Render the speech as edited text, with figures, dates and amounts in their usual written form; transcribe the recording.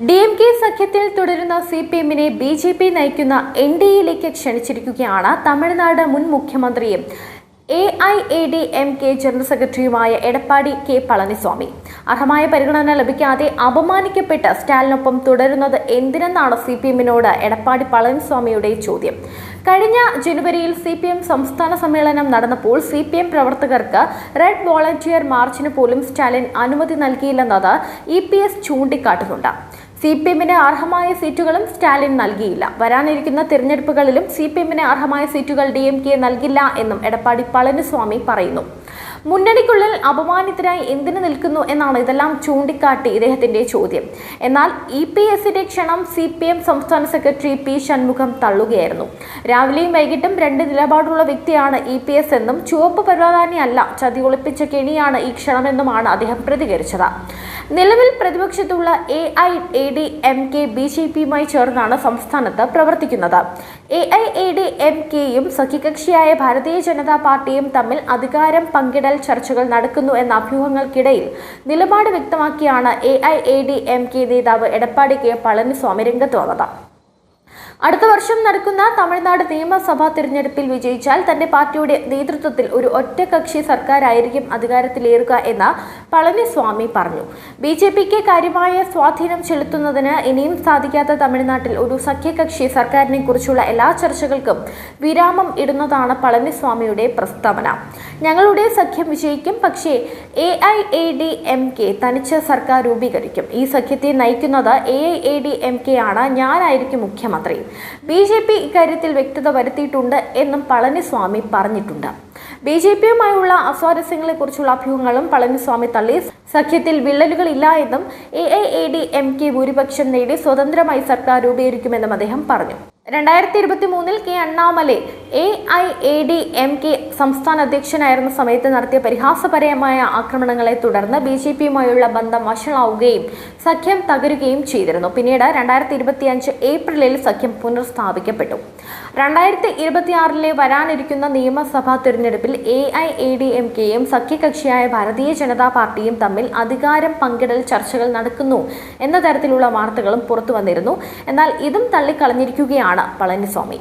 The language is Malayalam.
DMK സഖ്യത്തിൽ തുടരുന്ന CPM-നെ BJP നയിക്കുന്ന NDA-യിലേക്ക് ക്ഷണിച്ചിരിക്കുകയാണ് തമിഴ്നാട് മുൻ മുഖ്യമന്ത്രിയും AIADMK ജനറൽ സെക്രട്ടറിയുമായ എടപ്പാടി കെ പളനിസ്വാമി. അർഹമായ പരിഗണന ലഭിക്കാതെ അപമാനിക്കപ്പെട്ട് സ്റ്റാലിനൊപ്പം തുടരുന്നത് എന്തിനെന്നാണ് CPM-നോട് എടപ്പാടി പളനിസ്വാമിയുടെ ചോദ്യം. കഴിഞ്ഞ ജനുവരിയിൽ CPM സംസ്ഥാന സമ്മേളനം നടന്നപ്പോൾ CPM പ്രവർത്തകർക്ക് റെഡ് വോളണ്ടിയർ മാർച്ചിന് പോലും സ്റ്റാലിൻ അനുമതി നൽകിയില്ലെന്നത് EPS ചൂണ്ടിക്കാട്ടുന്നുണ്ട്. CPM-ന് അർഹമായ സീറ്റുകളും സ്റ്റാലിൻ നൽകിയില്ല. വരാനിരിക്കുന്ന തിരഞ്ഞെടുപ്പുകളിലും CPM-ന് അർഹമായ സീറ്റുകൾ DMK നൽകില്ല എന്നും എടപ്പാടി പളനിസ്വാമി പറയുന്നു. മുന്നണിക്കുള്ളിൽ അപമാനിതരായി എന്തിനു നിൽക്കുന്നു എന്നാണ് ഇതെല്ലാം ചൂണ്ടിക്കാട്ടി ഇദ്ദേഹത്തിന്റെ ചോദ്യം. എന്നാൽ EPS-ന്റെ ക്ഷണം CPM സംസ്ഥാന സെക്രട്ടറി P. ഷൺമുഖം തള്ളുകയായിരുന്നു. രാവിലെയും വൈകിട്ടും രണ്ട് നിലപാടുള്ള വ്യക്തിയാണ് EPS എന്നും ചുവപ്പ് പരവതാനിയല്ല ചതി ഒളിപ്പിച്ച കെണിയാണ് ഈ ക്ഷണമെന്നുമാണ് അദ്ദേഹം പ്രതികരിച്ചത്. നിലവിൽ പ്രതിപക്ഷത്തുള്ള AIADMK BJP-യുമായി ചേർന്നാണ് സംസ്ഥാനത്ത് പ്രവർത്തിക്കുന്നത്. AIADMK-യും സഖ്യകക്ഷിയായ ഭാരതീയ ജനതാ പാർട്ടിയും തമ്മിൽ അധികാരം പങ്കിടൽ ചർച്ചകൾ നടക്കുന്നു എന്ന അഭ്യൂഹങ്ങൾക്കിടയിൽ നിലപാട് വ്യക്തമാക്കിയാണ് AIADMK നേതാവ് എടപ്പാടി കെ പളനിസ്വാമി രംഗത്ത് വന്നത്. അടുത്ത വർഷം നടക്കുന്ന തമിഴ്നാട് നിയമസഭാ തിരഞ്ഞെടുപ്പിൽ വിജയിച്ചാൽ തന്റെ പാർട്ടിയുടെ നേതൃത്വത്തിൽ ഒരു ഒറ്റകക്ഷി സർക്കാരായിരിക്കും അധികാരത്തിലേറുക എന്ന് പളനിസ്വാമി പറഞ്ഞു. BJP-ക്ക് കാര്യമായ സ്വാധീനം ചെലുത്തുന്നതിന് ഇനിയും സാധിക്കാത്ത തമിഴ്നാട്ടിൽ ഒരു സഖ്യകക്ഷി സർക്കാരിനെ കുറിച്ചുള്ള എല്ലാ ചർച്ചകൾക്കും വിരാമം ഇടുന്നതാണ് പളനിസ്വാമിയുടെ പ്രസ്താവന. ഞങ്ങളുടെ സഖ്യം വിജയിക്കും, പക്ഷേ AIADMK തനിച്ച് സർക്കാർ രൂപീകരിക്കും. ഈ സഖ്യത്തെ നയിക്കുന്നത് AIADMK ആണ്, ഞാനായിരിക്കും മുഖ്യമന്ത്രി. BJP ഇക്കാര്യത്തിൽ വ്യക്തത വരുത്തിയിട്ടുണ്ട് എന്നും പളനിസ്വാമി പറഞ്ഞിട്ടുണ്ട്. BJP-യുമായുള്ള അസ്വാരസ്യങ്ങളെക്കുറിച്ചുള്ള അഭ്യൂഹങ്ങളും പളനിസ്വാമി തള്ളി. സഖ്യത്തിൽ വിള്ളലുകളില്ല എന്നും AIADMK ഭൂരിപക്ഷം നേടി സ്വതന്ത്രമായി സർക്കാർ രൂപീകരിക്കുമെന്നും അദ്ദേഹം പറഞ്ഞു. 2023-ൽ കെ അണ്ണാമലൈ AIADMK സംസ്ഥാന അധ്യക്ഷനായിരുന്ന സമയത്ത് നടത്തിയ പരിഹാസപരമായ ആക്രമണങ്ങളെ തുടർന്ന് BJP-യുമായുള്ള ബന്ധം വഷളാവുകയും സഖ്യം തകരുകയും ചെയ്തിരുന്നു. പിന്നീട് 2025 ഏപ്രിലിൽ സഖ്യം പുനഃസ്ഥാപിക്കപ്പെട്ടു. 2026-ലെ വരാനിരിക്കുന്ന നിയമസഭാ തിരഞ്ഞെടുപ്പിൽ AIADMK-യും സഖ്യകക്ഷിയായ ഭാരതീയ ജനതാ പാർട്ടിയും തമ്മിൽ അധികാരം പങ്കിടൽ ചർച്ചകൾ നടക്കുന്നു എന്ന തരത്തിലുള്ള വാർത്തകളും പുറത്തു വന്നിരുന്നു. എന്നാൽ ഇതും തള്ളിക്കളഞ്ഞിരിക്കുകയാണ് പളനിസ്വാമി.